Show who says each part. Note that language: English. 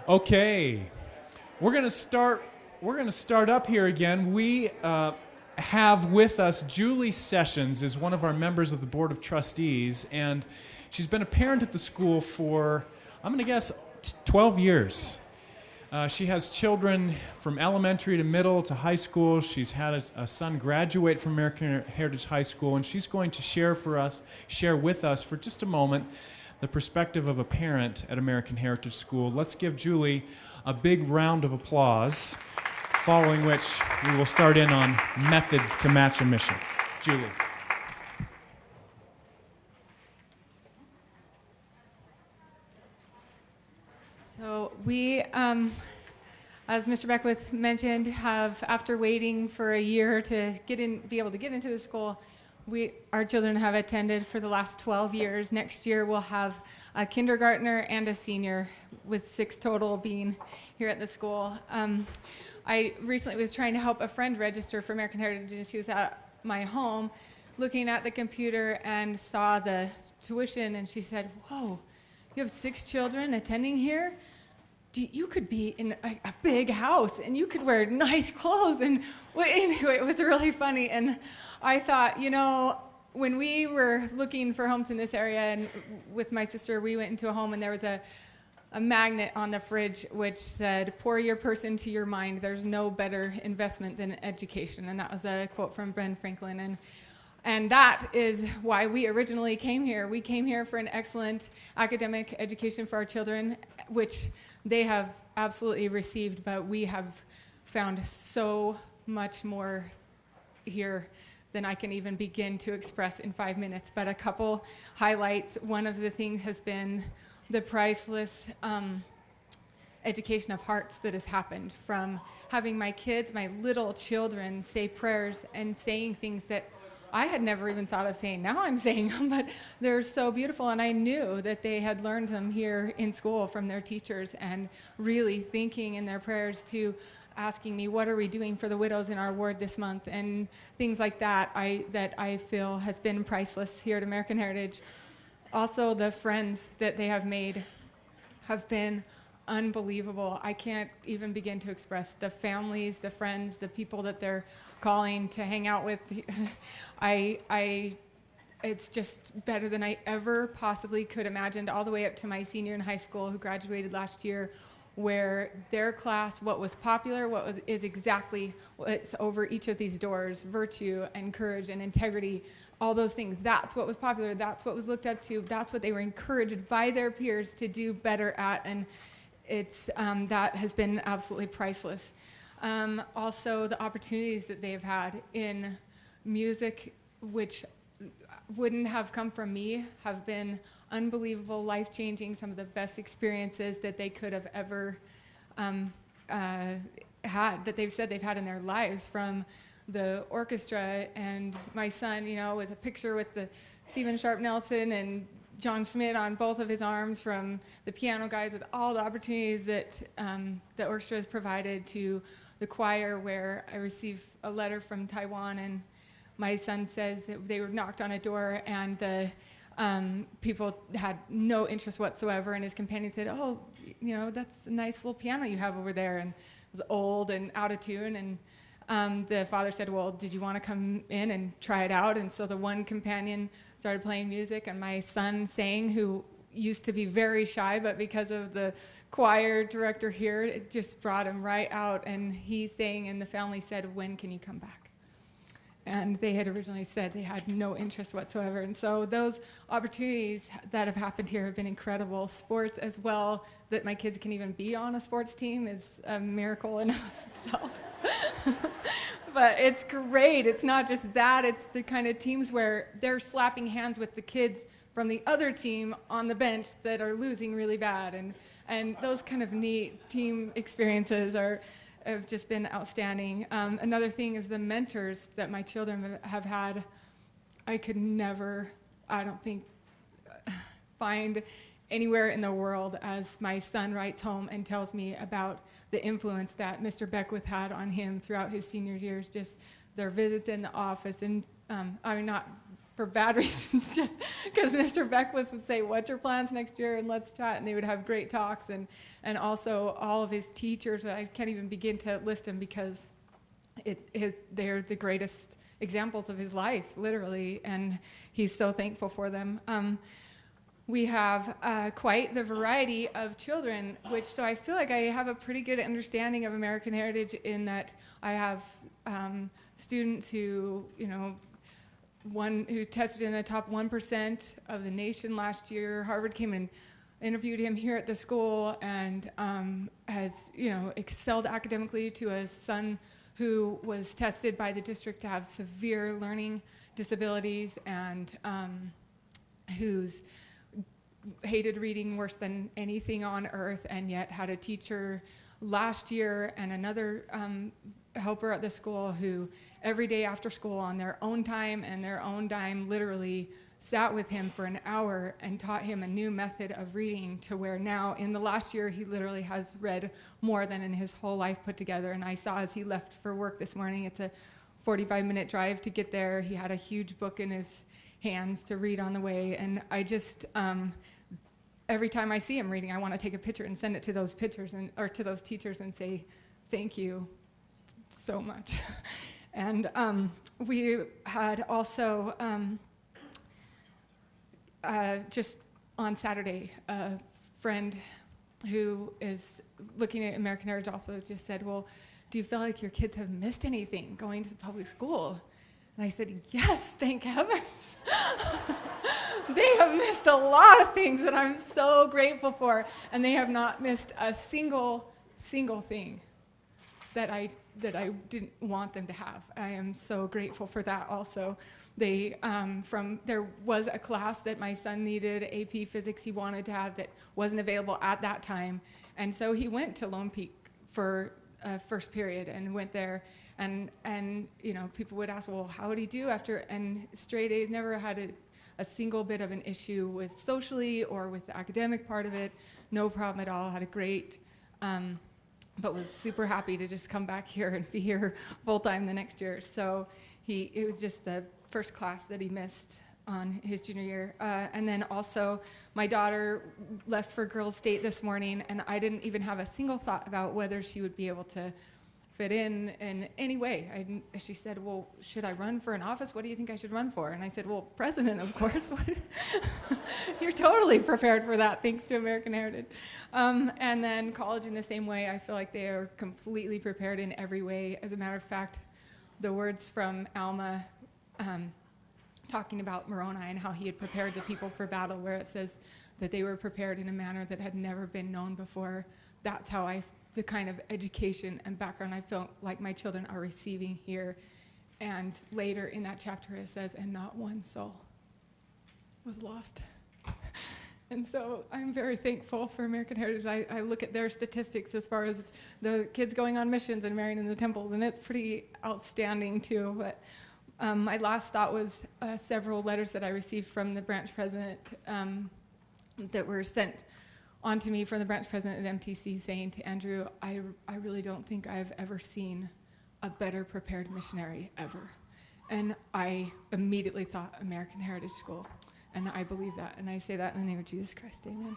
Speaker 1: Okay, we're going to start. We're going to start up here again. We have with us Julie Sessions, is one of our members of the Board of Trustees, and she's been a parent at the school for, I'm going to guess, 12 years. She has children from elementary to middle to high school. She's had a son graduate from American Heritage High School, and she's going to share with us for just a moment the perspective of a parent at American Heritage School. Let's give Julie a big round of applause, following which we will start in on methods to match a mission. Julie.
Speaker 2: So we, as Mr. Beckwith mentioned, have, after waiting for a year to be able to get into the school, our children have attended for the last 12 years. Next year we'll have a kindergartner and a senior, with 6 total being here at the school. I recently was trying to help a friend register for American Heritage, and she was at my home looking at the computer and saw the tuition, and she said, "Whoa, you have 6 children attending here? You could be in a big house, and you could wear nice clothes." And anyway, it was really funny. And I thought, when we were looking for homes in this area, and with my sister, we went into a home, and there was a magnet on the fridge which said, "Pour your person to your mind. There's no better investment than education." And that was a quote from Ben Franklin. And that is why we originally came here. We came here for an excellent academic education for our children, which they have absolutely received, but we have found so much more here than I can even begin to express in 5 minutes. But a couple highlights. One of the things has been the priceless education of hearts that has happened from having my kids, my little children, say prayers and saying things that I had never even thought of saying. Now I'm saying them, but they're so beautiful. And I knew that they had learned them here in school from their teachers, and really thinking in their prayers to asking me, "What are we doing for the widows in our ward this month?" and things like that I feel has been priceless here at American Heritage. Also, the friends that they have made have been unbelievable. I can't even begin to express the families, the friends, the people that they're calling to hang out with. It's just better than I ever possibly could imagine, all the way up to my senior in high school who graduated last year, where their class, what was popular, is exactly what's over each of these doors: virtue and courage and integrity, all those things. That's what was popular. That's what was looked up to. That's what they were encouraged by their peers to do better at. And it's that has been absolutely priceless. Also, the opportunities that they've had in music, which wouldn't have come from me, have been unbelievable, life-changing, some of the best experiences that they could have ever had, that they've said they've had in their lives, from the orchestra. And my son, with a picture with the Stephen Sharp Nelson and John Schmidt on both of his arms, from the piano guys, with all the opportunities that the orchestra has provided, to the choir, where I received a letter from Taiwan, and my son says that they were knocked on a door, and the people had no interest whatsoever, and his companion said, "Oh, that's a nice little piano you have over there," and it was old and out of tune. And the father said, "Well, did you want to come in and try it out?" And so the one companion started playing music, and my son sang, who used to be very shy, but because of the choir director here, it just brought him right out, and he sang, and the family said, "When can you come back?" And they had originally said they had no interest whatsoever. And so those opportunities that have happened here have been incredible. Sports as well, that my kids can even be on a sports team, is a miracle in itself. But it's great. It's not just that. It's the kind of teams where they're slapping hands with the kids from the other team on the bench that are losing really bad. And those kind of neat team experiences have just been outstanding. Another thing is the mentors that my children have had. I could never, I don't think, find anywhere in the world, as my son writes home and tells me about the influence that Mr. Beckwith had on him throughout his senior years, just their visits in the office, and not for bad reasons, just because Mr. Beckwith would say, "What's your plans next year?" and let's chat, and they would have great talks, and also all of his teachers. I can't even begin to list them because they're the greatest examples of his life, literally, and he's so thankful for them. We have quite the variety of children, so I feel like I have a pretty good understanding of American Heritage in that I have students who, one who tested in the top 1% of the nation last year. Harvard came and interviewed him here at the school and has, excelled academically, to a son who was tested by the district to have severe learning disabilities and who's hated reading worse than anything on earth, and yet had a teacher last year and another helper at the school who every day after school on their own time and their own dime literally sat with him for an hour and taught him a new method of reading, to where now in the last year he literally has read more than in his whole life put together. And I saw as he left for work this morning, it's a 45-minute drive to get there, he had a huge book in his hands to read on the way. And I just every time I see him reading, I want to take a picture and send it to those or to those teachers and say thank you so much. And we had also just on Saturday, a friend who is looking at American Heritage also just said, "Well, do you feel like your kids have missed anything going to the public school?" And I said, "Yes, thank heavens." They have missed a lot of things that I'm so grateful for, and they have not missed a single thing that I didn't want them to have. I am so grateful for that also. There was a class that my son needed, AP Physics he wanted to have, that wasn't available at that time, and so he went to Lone Peak for first period and went there, and people would ask, well, how would he do after? And straight A's, never had a single bit of an issue with socially or with the academic part of it. No problem at all. Had a great, but was super happy to just come back here and be here full time the next year. So it was just the first class that he missed on his junior year. And then also my daughter left for Girls State this morning, and I didn't even have a single thought about whether she would be able to fit in any way. She said, well, should I run for an office? What do you think I should run for? And I said, well, president, of course. You're totally prepared for that, thanks to American Heritage. And then college in the same way. I feel like they are completely prepared in every way. As a matter of fact, the words from Alma talking about Moroni and how he had prepared the people for battle, where it says that they were prepared in a manner that had never been known before. That's how the kind of education and background I feel like my children are receiving here. And later in that chapter it says, and not one soul was lost. And so I'm very thankful for American Heritage. I look at their statistics as far as the kids going on missions and marrying in the temples, and it's pretty outstanding too. But my last thought was several letters that I received from the branch president that were sent on to me from the branch president at MTC, saying to Andrew, I really don't think I've ever seen a better prepared missionary ever. And I immediately thought American Heritage School, and I believe that, and I say that in the name of Jesus Christ, amen.